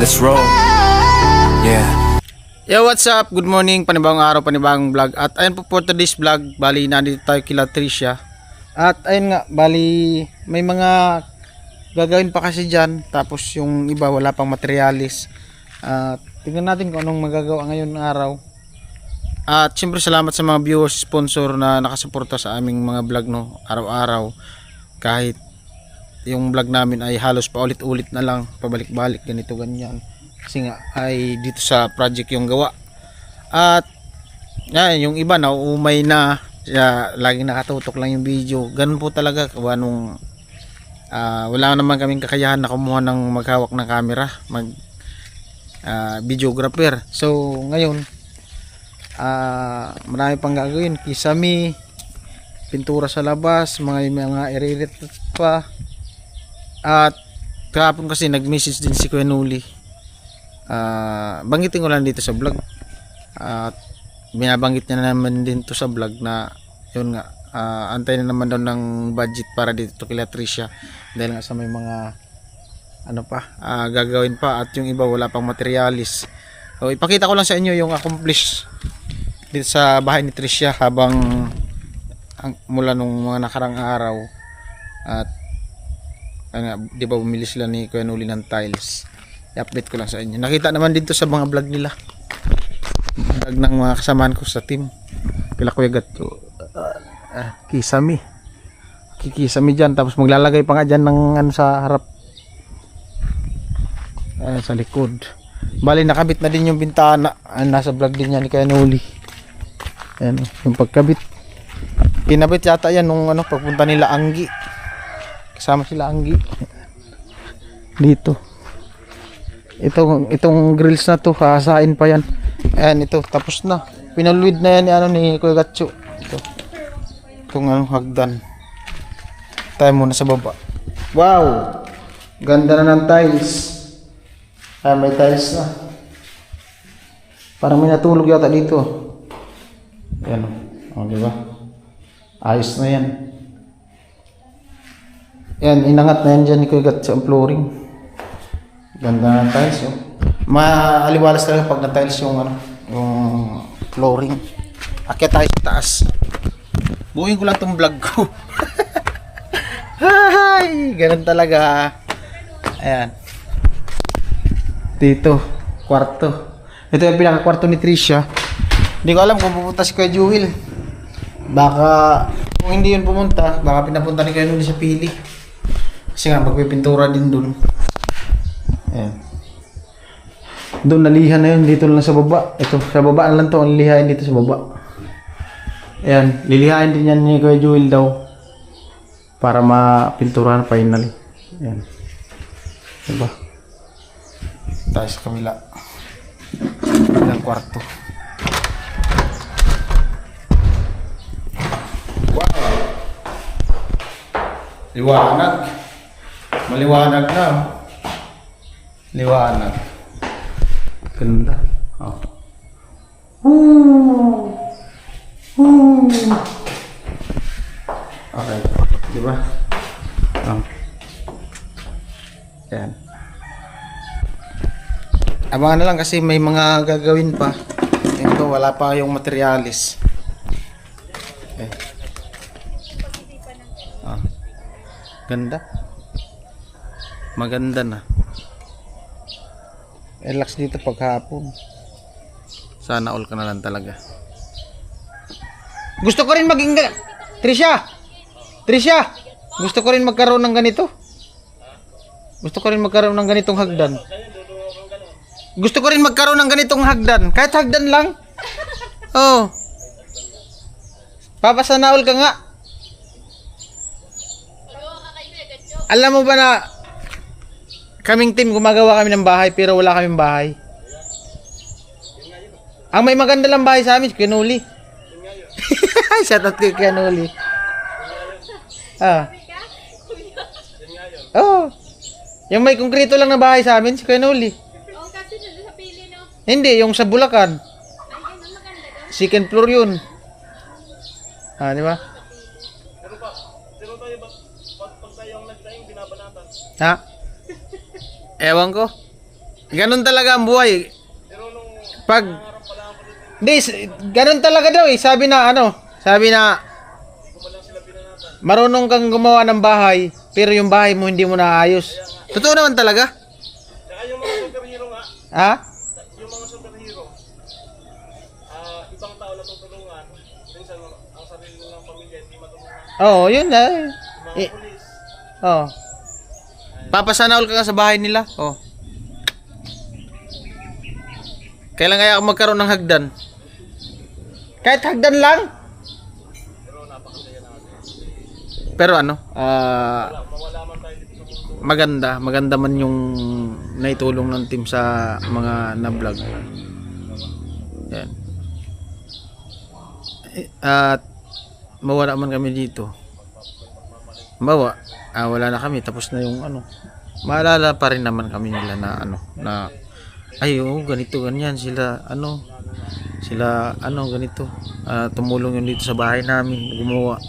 Let's roll. Yeah. Yo, what's up? Good morning, panibagong araw, panibagong vlog. At ayun po for today's vlog, bali nandito tayo kila Tricia. At ayun nga, bali may mga gagawin pa kasi dyan. Tapos yung iba wala pang materialis. At tingnan natin kung anong magagawa ngayon araw. At siyempre salamat sa mga viewers, sponsor na nakasuporta sa aming mga vlog no, araw-araw. Kahit yung vlog namin ay halos paulit-ulit na lang, pabalik-balik, ganito ganyan. Kasi nga ay dito sa project yung gawa. At yan, yung iba na umay na, laging nakatutok lang yung video. Ganun po talaga kawa nung wala naman kaming kakayahan na kumuha ng maghawak ng camera, videographer. So ngayon marami pang gagawin, kisame, pintura sa labas, mga iririt pa. At kahapon kasi nag-message din si Kuya Nuli. Banggitin ko lang dito sa vlog. At binabanggit niya naman din to sa vlog na yun nga, antay na naman daw ng budget para dito kila Tricia dahil nga sa may mga ano pa, gagawin pa at yung iba wala pang materialis. So ipakita ko lang sa inyo yung accomplish dito sa bahay ni Tricia habang mula nung mga nakarang araw. At di ba bumili sila ni Kuya Nuli ng tiles. I-update ko lang sa inyo. Nakita naman dito sa mga vlog nila, vlog ng mga kasamaan ko sa team kila Kuya Gatto. Kisame dyan, tapos maglalagay pa nga dyan ng ano sa harap, sa likod. Bali nakabit na din yung bintana. Nasa vlog din yan ni Kuya Nuli. Ayan, yung pagkabit kinabit yata yan nung ano, pagpunta nila Anggi, kasama sila Anggi dito. Itong grills na to, hahasain pa yan. Ayan, ito tapos na, pinalwid na yan ni ano, ni Kuya Gatcho. Itong ano, hagdan. Tayo muna sa baba. Wow, ganda na ng tiles. May tiles na, parang may natulog yata dito. Ayan, diba? Ayos na yan. Yan, inangat na yan dyan ni Kuya Gatcho ang flooring. Ganda ng tiles, oh. Maaliwalas talaga pag na-tiles yung ano, yung flooring. Akyat tayo sa taas. Buuin ko lang tong vlog ko. Hay, ganun talaga. Ayan. Dito, kwarto. Ito yung pinaka-kwarto ni Tricia. Hindi ko alam kung pupunta si Kuya Jewel. Baka kung hindi yun pumunta, baka pinapunta ni Kuya Nuli sa Pili. Kasi nga magpipintura din dun. Ayan. Doon nalihan na yun, dito lang sa baba. Ito sa baba na lang to, ang lihain dito sa baba. Ayan, lilihain din yan ni Kuya Jewel daw para mapinturahan finally. Ayan. Diba? Tayo sa kamila. Ilang kwarto. Wow! Liwanag. Maliwanag na. Liwanag. Ganda. Oh. Okay. Diba? Ayan. Abangan na lang kasi may mga gagawin pa. Ito, wala pa yung materialis. Okay. Ganda. Maganda na. Relax dito paghapon. Sana all ka na lang talaga. Gusto ko rin maging Tricia, gusto ko rin magkaroon ng ganito. Gusto ko rin magkaroon ng ganitong hagdan. Gusto ko rin magkaroon ng ganitong hagdan. Kahit hagdan lang. Oh. Papasana all ka nga. Alam mo ba na kaming team gumagawa kami ng bahay pero wala kaming bahay. Ang may maganda lang bahay sa amin, Kuya Nuli. Shout out kay Kuya Nuli. Oh. Yung may konkreto lang na bahay sa amin, si Kuya Nuli. Oo, kasi nandun sa Pili, no? Hindi, yung sa Bulacan. Ay, ang maganda doon. Second floor yun. Di ba? Pero tayo, pag tayo ang nagtaing, binabanatan. Ha? Ewan ko. Ganun talaga ang buhay. Pag ganun talaga daw eh. Sabi na marunong kang gumawa ng bahay, pero yung bahay mo hindi mo naayos. Totoo naman talaga. Saka yung mga superhero nga, Ha? yung mga superhero, ibang tao na tutulungan, minsan ang sarili ng pamilya hindi matulungan. Oo, yun na. Yung mga pulis, Oo. Papasanaol ka nga sa bahay nila. Oh. Kailan kaya ako magkaroon ng hagdan? Kahit hagdan lang. Pero ano, maganda man yung naitulong ng team sa mga na-vlog. Yan. At mawala man kami dito. Wala na kami, tapos na yung ano. Maalala pa rin naman kami nila na ay ganito ganyan sila ganito. Tumulong yun dito sa bahay namin, gumawa.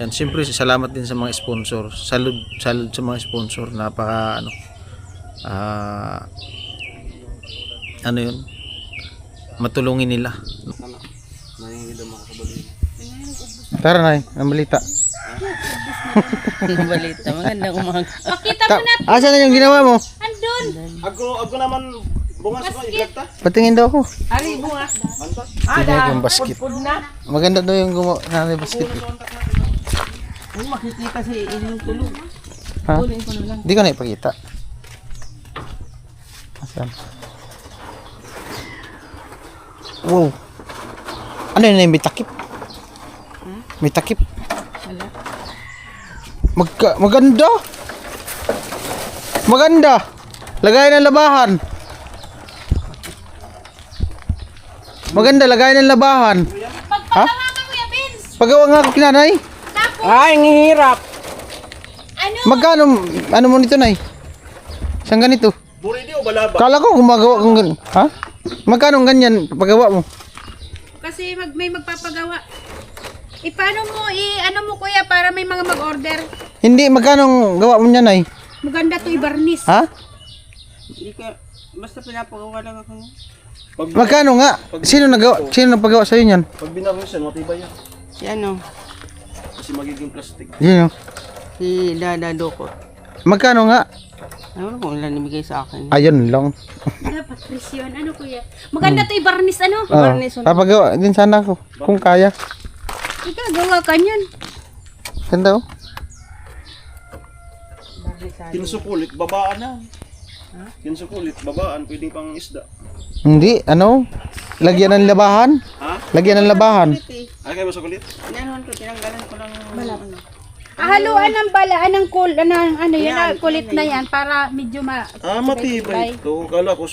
Yan, siyempre salamat din sa mga sponsor. Salud sa mga sponsor. Napaka yun, matulungin nila. Tara na, ang balita. Balita, magandang umaga. Pakita mo na. Asa na yung ginawa mo? Andun. Ako naman, bungas ko, iglagta. Patingin daw ako. Ari, bunga. Tingnan yung basket. Maganda daw yung gumawa na basket. Kung makikita si inyong tulog. Ha? Kunin ko na lang. Hindi ko na ipakita. Asan? Wow. Ano yun? May takip? May takip? Wala. Maganda. Maganda. Lagay ng labahan. Maganda, lagay ng labahan. Ha? Pagpagawa ka, Kuya Vince. Pagawa nga ako kinanay. Tapos, Ay, ngihirap. ano? Magkano? Ano mo nito, Nay? Saan ganito? Buridi o balaba? Kala ko gumagawa kong ganyan. Ha? Magkano ang ganyan paggawa mo? Kasi may magpapagawa. Paano mo, ano mo kuya, para may mga mag-order? Hindi, magkano ang gawa mo niyan, Nay? Maganda to i-varnish. Ha? Hindi ka, basta pinapagawa lang ako. Magkano nga? Sino nagpagawa sa inyo yan? Pag binarnish yan, matibay yan. Si ano? Kasi magiging plastic. Yun, oh. Si Dada Doko. Magkano nga? Ano kung ilan ibigay sa akin? Ayun lang. Dapat presyon. Ano kuya? Maganda to i-varnish, ano? Oh, papagawa din sana ako kung kaya. Ikaw, gawa ka niyan. Ganda, oh. Kinsukulit, babaan na. Kinsukulit, babaan, pwedeng pang isda. Hindi, ano? Lagyan ng labahan. Ha? Lagyan ng labahan. Ay, kayo masukulit? Inanuhan ko, tinanggalan ko lang. Ano. Haluan ng balaan ng kulit na yan para medyo Matibay ito. Kala ko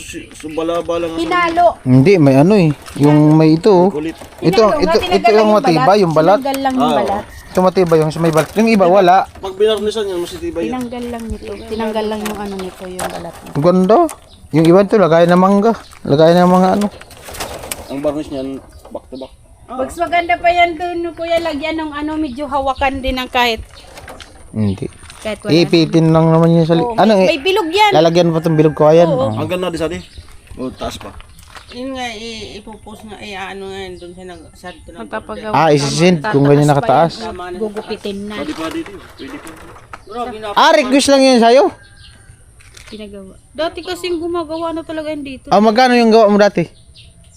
bala lang ang hinalo. Hindi, may ano eh. Yung may ito, oh. kulit. Ito yung matibay, yung balat. Tinanggal lang yung balat. Ito matibay yung may balat. Yung iba, wala. Pag binarnishan yan, masitibay yan. Tinanggal lang nito. Tinanggal lang yung ano nito, yung balat. Ang ganda. Yung iba ito, lagay ng mangga. Lagay ng mga ano. Ang varnish niyan, back to back. Mas maganda pa yan doon, kuya, lagyan ng medyo hawakan din ng kahit Hindi. wala. Ipitin lang naman yun sa Oo, ano may bilog yan. lalagyan pa itong bilog ko ayan. Oo. Oh. Hanggang na di sa di. O, taas pa. Yun nga, ipopost nga, ano nga yun, doon sa nag-sad ko ng Magpapagawa. Isisend kung ganyan nakataas. Gugupitin na. Pwede pa dito. Pwede pa. Grabe na. Request lang yun sa'yo. Pinagawa. Dati kasing gumagawa na talaga yan dito. Magkano yung gawa mo dati?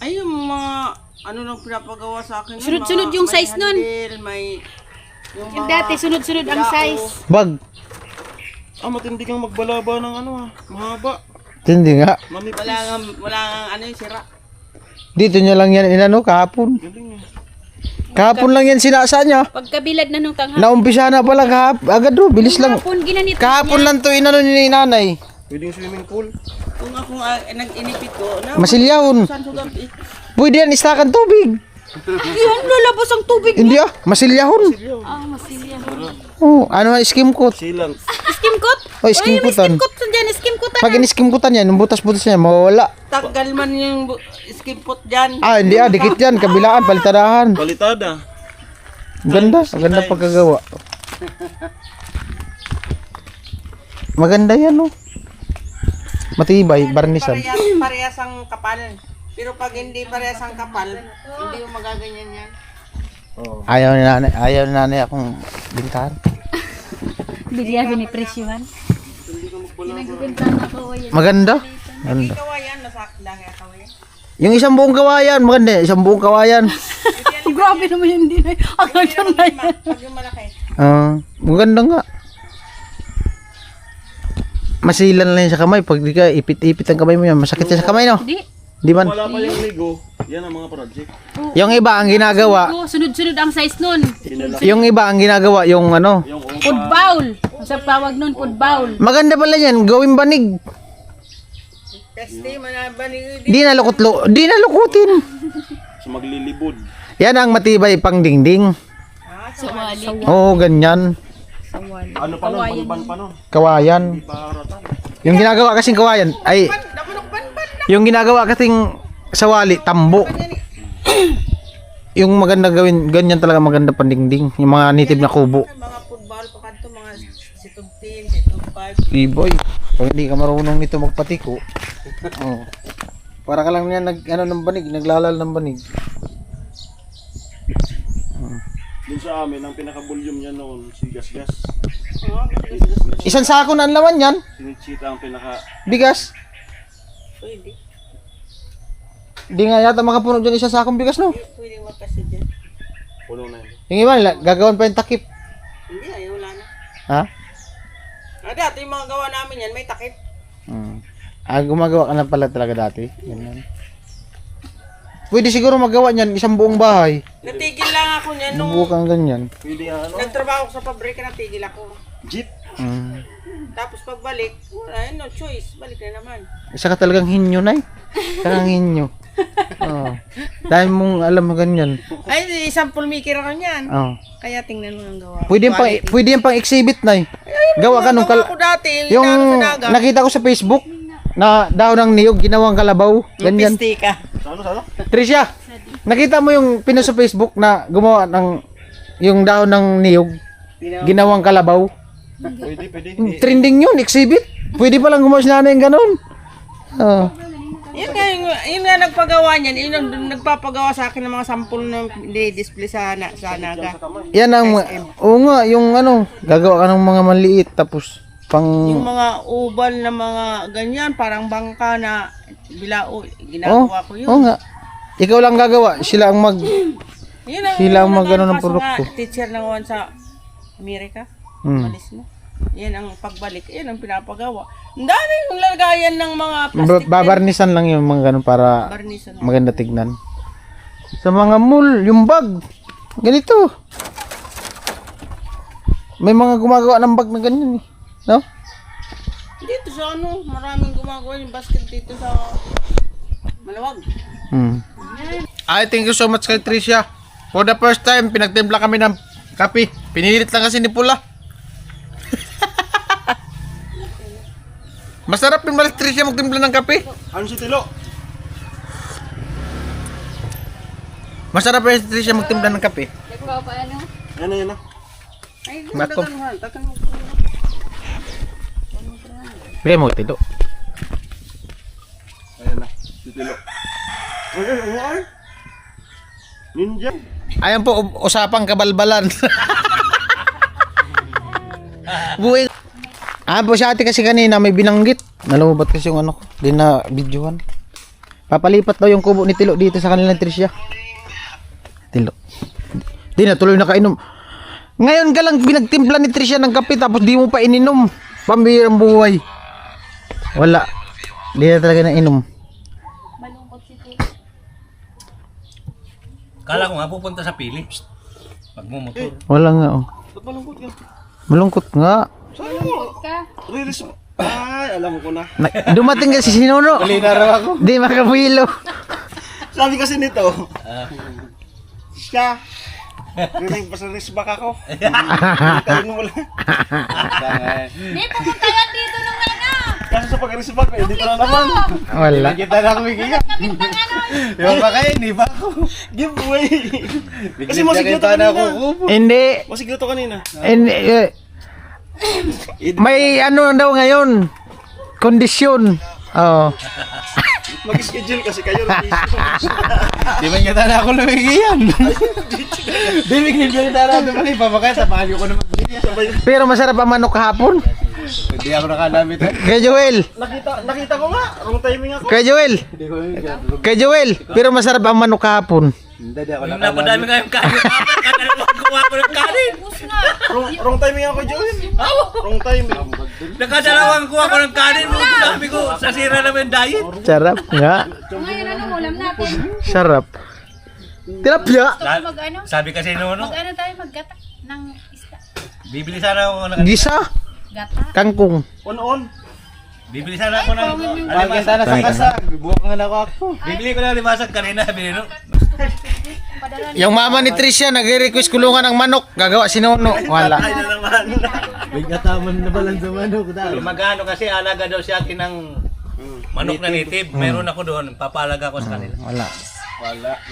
Ay, yung mga, ano lang pinapagawa sa akin. nun, Sunod-sunod mga- yung may size nun. handle, May, Yung dati, sunod-sunod ang size. Bag. Matindi kang magbalaba ng mahaba. Hindi nga. Manipis. wala nga, ano yung sira. Dito niya lang yan inano kahapon. Galing eh. Kahapon lang yan sinasa niya. Pagkabilad na nung tanghali. Naumpisa na pala agad do, bilis lang. Kahapon, ginanito Kahapon lang to inano ni nanay. Pwedeng swimming pool. Kung ako nag-inipit ko, Masilyahon. saan sugat eh. Pwede yan istakan tubig. Yan, lalabas ang tubig. Hindi masilyahon. Masilya. Oh, ano skim coat. Sealant. Skim coat? Oh, skim may coatan. skim coat dyan, skim coat. Pag in-skim coatan yan, yung butas-butas niya mawawala. Tagal man yung skimpot dyan. Hindi dikit yan, kabilaan, palitadahan. Balitada. Ganda, maganda pagkagawa. Maganda yan, oh. matibay, barnisan. Parehas ang kapal. Pero pag hindi parehas ang kapal, hindi mo magaganyan yan. Ayaw ni nanay akong bintahan. Bigyan binipresyuhan. Pinagbibentahan ako yan. Maganda. Hindi Maganda. kawayan, nasakda kaya kawayan. Yung isang buong kawayan, maganda. Isang buong kawayan. Grabe naman yun din ay. Ang ganda na yan. Pag yung malaki. Maganda nga. Masilan lang yan sa kamay. Pag di ka ipit-ipit ang kamay mo yan, masakit yan sa kamay, no? Di. Di man. Wala pa yung ligo. Yan ang mga project. Yung iba ang ginagawa, Sunod-sunod ang size nun. yung iba ang ginagawa, yung ano, Yung Food bowl. Sa tawag nun, food bowl. maganda pala yan, gawing banig. Peste, manabanig. Di nalukutin. sa maglilibod. Yan ang matibay pang dingding. Sawali. Oo, ganyan. Ano pa nun? Balban pa nun. Kawayan. Paratan. Yung ginagawa kasing kawayan, ay, yung ginagawa kasing sawali, tambo. Yung maganda gawin, ganyan talaga maganda pandingding. Yung mga native na kubo. Mga football pa kanto, mga situb 10, situb 5. Boy, pag hindi ka marunong nito magpatiko, oh. Para ka lang yan ng banig, naglalal ng banig. Dun sa amin, ang pinaka-volume niya noon, si Gas-Gas. Isang sako na ang laman yan, Sinitsita ang pinaka... bigas. Pwede. Di nga yata makapuno dyan isang sakong bigas, no? Pwede magkasi dyan. Puno na yun. Yung iba, gagawan pa yung takip. Hindi, ayaw wala na. Ha? Dati yung mga gawa namin yan, may takip. Gumagawa ka na pala talaga dati. Ganyan. Pwede siguro magawa niyan isang buong bahay. Natigil lang ako niyan nung Bubukang ganyan. Pwede nga ano? nagtrabaho ko sa pabrika, natigil ako. Jeep. Tapos pagbalik, wala, no choice, balik na naman. Isa ka talagang hinyo, nay. Talagang hinyo. Oo. Dahil mong alam mo ganyan. Ay, isang pulmikir ako niyan. Oo. Kaya tingnan mo ang gawa. Pwede yan pang exhibit, nay. Gawa ka nung Gawa ko dati, yung yung sa dagat. nakita ko sa Facebook na daw ng niyog ginawang kalabaw. Ganyan. Pistika. Ano? Tricia, nakita mo yung pinost sa Facebook na gumawa ng yung dahon ng niyog ginawang kalabaw? Pwede. Trending yun, exhibit. Pwede pa lang gumawa si nanay yung ganun. Oo. Yun nga nagpagawa niyan, yun ang nagpapagawa sa akin ng mga sample na display sa naga. Yan ang, oo nga, yung ano, gagawa ka ng mga maliit tapos pang, Yung mga ubal na mga ganyan, parang bangka na bilao, ginagawa ko yun. oo nga. Ikaw lang gagawa, sila ang Yun ang sila ang mga mag-ano ng kaso produkto. nga, teacher ng one sa Amerika. Malis mo. Yan ang pagbalik, yan ang pinapagawa. Ang dami yung lagayan ng mga plastic. babarnisan lang yung mga ganun para Barnisan. maganda tignan. Sa mga mall, yung bag, ganito. May mga gumagawa ng bag na ganyan eh. No? Dito sa ano, maraming gumagawa yung basket dito sa Malawag. I thank you so much kay Tricia. For the first time, pinagtimpla kami ng kape. Pinilit lang kasi ni Pula. Masarap yung malas Tricia magtimpla ng kape. Ano si Tilo? Masarap yung Tricia magtimpla ng kape. Yan na. Ay, Mato. dagan mo. Bigay mo tilo. Ayan na. Si Tilo. Ay. Ninja. Ayan po, usapang kabalbalan. Buhay. Po si ate kasi kanina may binanggit. Nalamubat kasi yung ano ko. Di na videohan. Papalipat daw yung kubo ni Tilo dito sa kanilang Tricia. Tilo. Di na tuloy na kainom. Ngayon ka lang pinagtimpla ni Tricia ng kape tapos di mo pa ininom. Pambihirang buhay. Wala. Di na talaga na inom. Kala ko nga pupunta sa Philips. Magmumotor. Wala nga oh. Ba't malungkot ka? Malungkot nga. Riris. Ay, alam ko na. Dumating kasi si Nuno. Linaraw ako. Di makabuhilo. Sabi kasi nito. Siya. Rinig pa sa risbak ako. Tayo mo lang. Hindi, pumunta yan dito nung ano. Kasi sa pag-risbak, dito na naman. Wala. Kita na ako bigyan. Yung ba kayo, hindi ba ako? Giveaway. Kasi masigluto kanina. Hindi. Masigluto kanina. May ano daw ngayon. Kondisyon. Oo. Mag-schedule kasi kayo. Di man kita na ako lumigiyan. Di man kita na ako lumigiyan. Papakaya sa pangalan ko naman. Pero masarap ang manok kahapon. Hindi ako nakalamit. Kay Joel. Nakita ko nga. Wrong timing ako. Kay Joel. Kay Joel. Pero masarap ang manok kahapon. Hindi ako Yung napadami kayong kanin. Kakalawa kuha ko ng kanin. Wrong timing ako, Joel. Wrong timing. Nakadalawang kuha ko ng kanin. Sabi ko, sasira naman yung diet. Sarap nga. Ngayon ano ulam natin? Sarap. Tilapia. Sabi kasi nono, Mag-ano tayo maggatak ng isda. bibili sana ako ng Gisa. Gata. Kangkong. On. bibili sana ako ng Bagay sana sa kasag. Buwak nga na ako. bibili ko ng limasag kanina. Binino. Padala Yung mama ni Tricia nagre-request kulungan ng manok. Gagawa si Nono. Wala. Ay na naman. Bigataman na balang sa manok. Magano kasi alaga daw si akin ng manok na native. Meron ako doon. Papalaga ko sa kanila. Wala.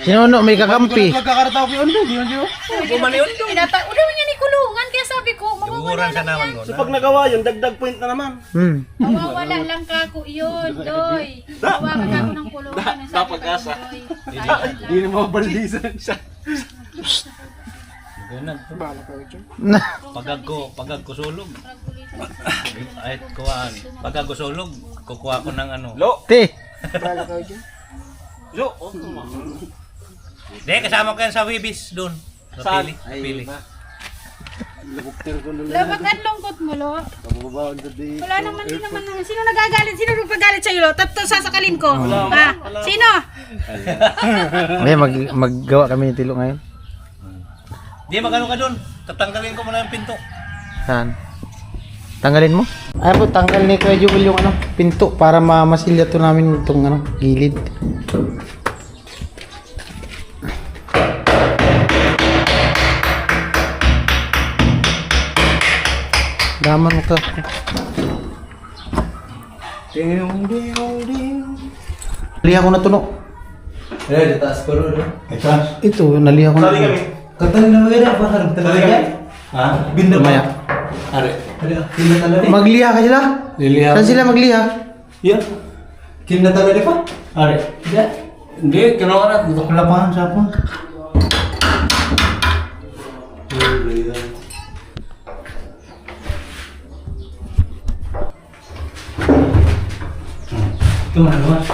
Si Nono may kakampi. Magkakarataw ko yun. Di yun. Bumaliw ito. Udaw niya ni kulungan kaya sabi ko mawawala Duguran sa lang naman yan. ko. So pag nagawa yun, dagdag point na naman. Mawawala lang kako yun, Doy. Hawakan ako ng kulungan. Ang sabi ko, Doy. Hindi na mabalisan siya. Pagag ko sulog. Ay, kuhaan. Pagag ko sulog, kukuha ko ng ano. Lo. Te. Lo. Hindi, kasama ko yan sa Wibis doon. Sa Pili. Pili. Dapat ang lungkot mo, Lo. Wala naman, di naman naman. Sino nagagalit? Sino nagpagalit sa'yo, Lo? Tatto sasakalin ko. Ha? Sino? May maggawa kami ng tilo ngayon. Hindi, magano ka doon. Tatanggalin ko muna yung pinto. Saan? Tanggalin mo? Ay po, tanggal ni Kuya Joel yung ano, pinto para masilya to namin itong ano, gilid. Daman mo ka. Naliha ko na tuno. Ito, naliha ko na. Tali kami. Maya. Magliha ka sila? Saan sila magliha? Hindi, kinuha na. Dito ko lapangan sa ako. Tumalas.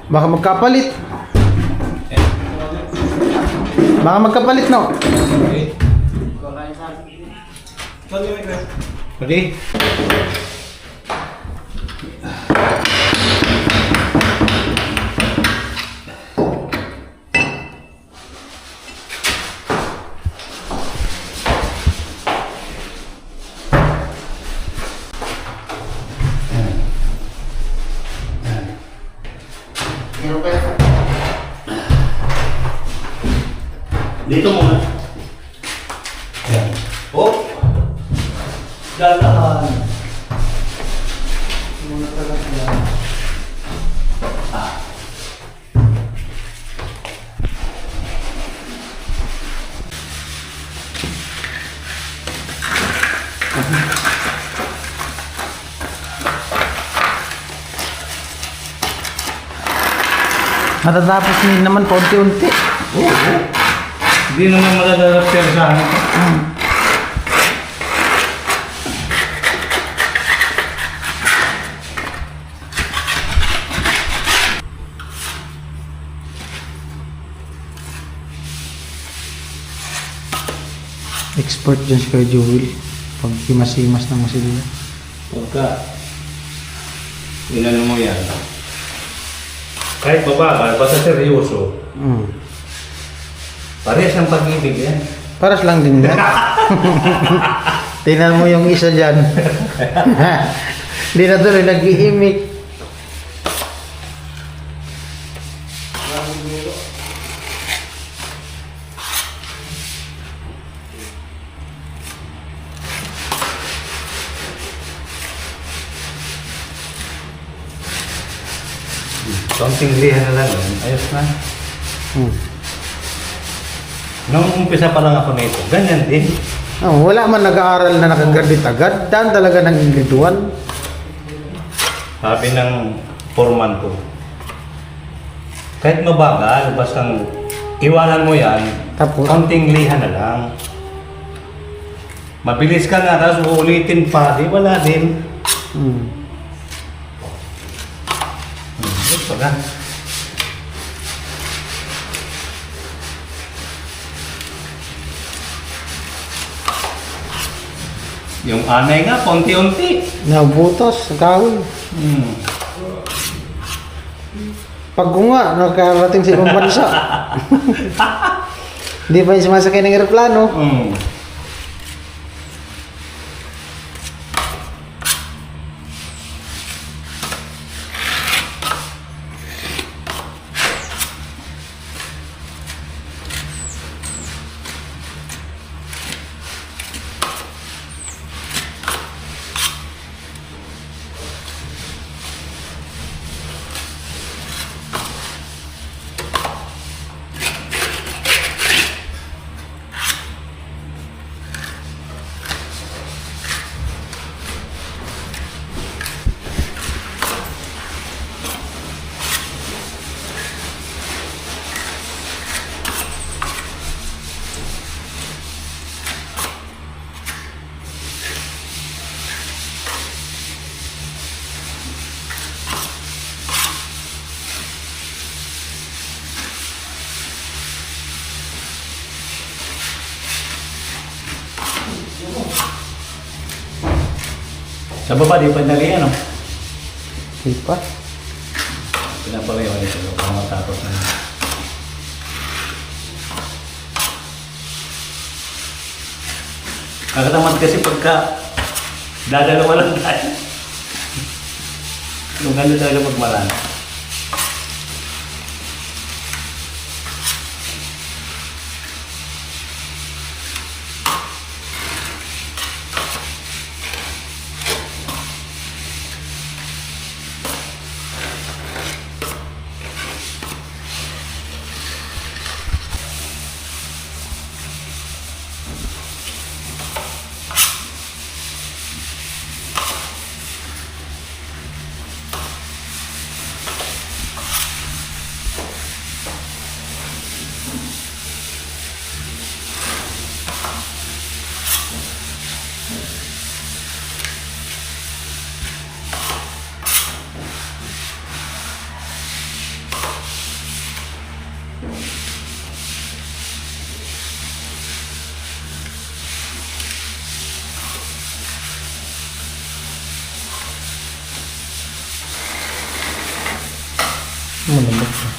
Baka magkapalit. Baka magkapalit, no? Pwede? Dito muna. Yan. Oh! Dalahan. Matatapos din naman paunti-unti. Hindi naman madadalap siya sa akin. Expert dyan si Kuya Joel. Pag himas-himas ng masilya. Pagka inano mo yan, kahit mabagal, basta seryoso, parehas ang pag-ibig yan. Paras lang din yan. Tingnan mo yung isa dyan. Hindi na tuloy nag-iimik. Kaunting lihan na lang, ayos na. Nung umpisa pa lang ako nito, ganyan din. Oh, wala man nag-aaral na nakagraduate agad. Dan talaga ng grade 1. Sabi ng foreman ko, kahit mabagal, basta iwanan mo yan, Tapos? kaunting liha na lang. Mabilis ka nga, tapos uulitin pa, di wala din. Gusto ka. Yung anay nga, konti-unti. Nabutos, kahoy. Pag ko nga, nakarating sa ibang bansa. Hindi pa yung sumasakay ng aeroplano. Sa baba, di pa nali ano? Di pa. Pinapalayawan ito, para matapos na. Kakatamad kasi pagka dadalawa lang tayo. Yung ganda talaga magmarami. Malambot siya.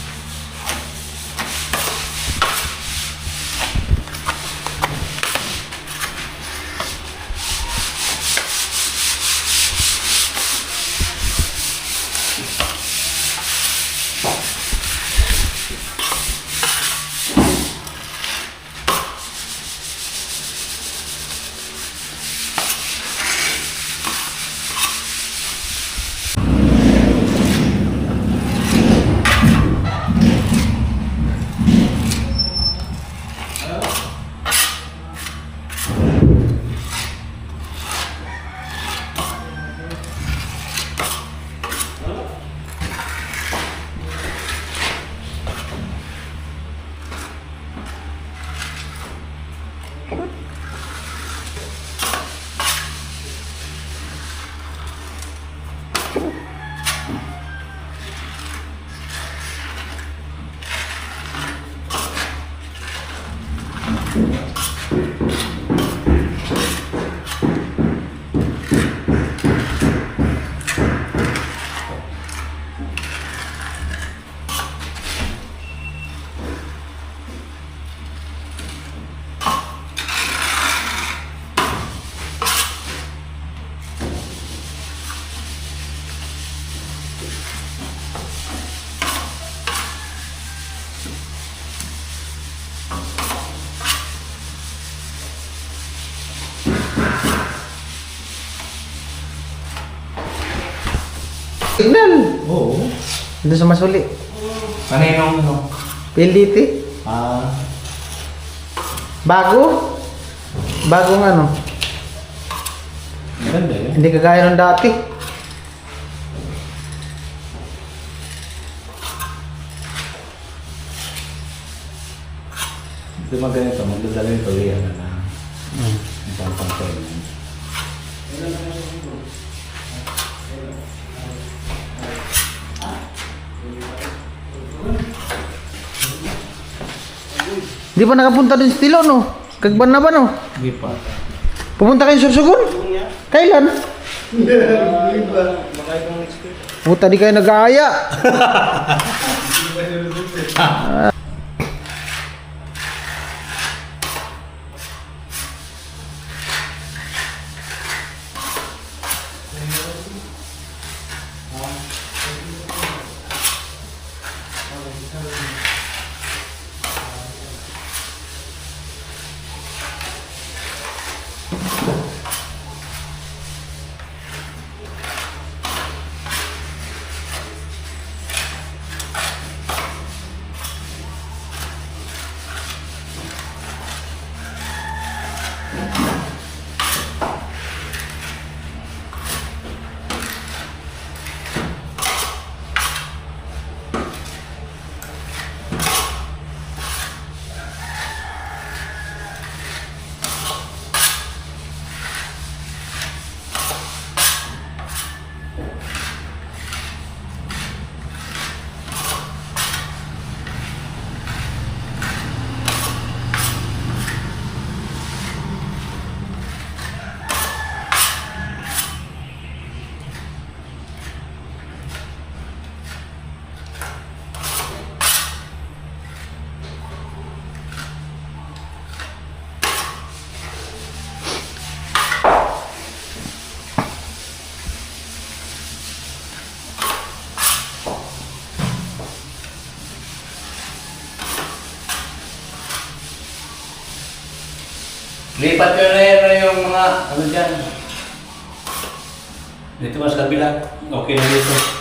Signal. Oo. Doon sa masuli. Kaninong ano? PLDT. Ah. Bago. bagong ano. Maganda yun. Hindi kagaya ng dati. Ito maganda, magdadala ito yan na isang pang-payment. Di ba nakapunta din sa Tilo, no? Kagban na ba, no? Hindi pa. Pupunta kayo sa Sursugun? Kailan? Puta, di kayo nag-aaya. Lipat ko na yung mga ano dyan. Dito mas kabila. Okay na dito.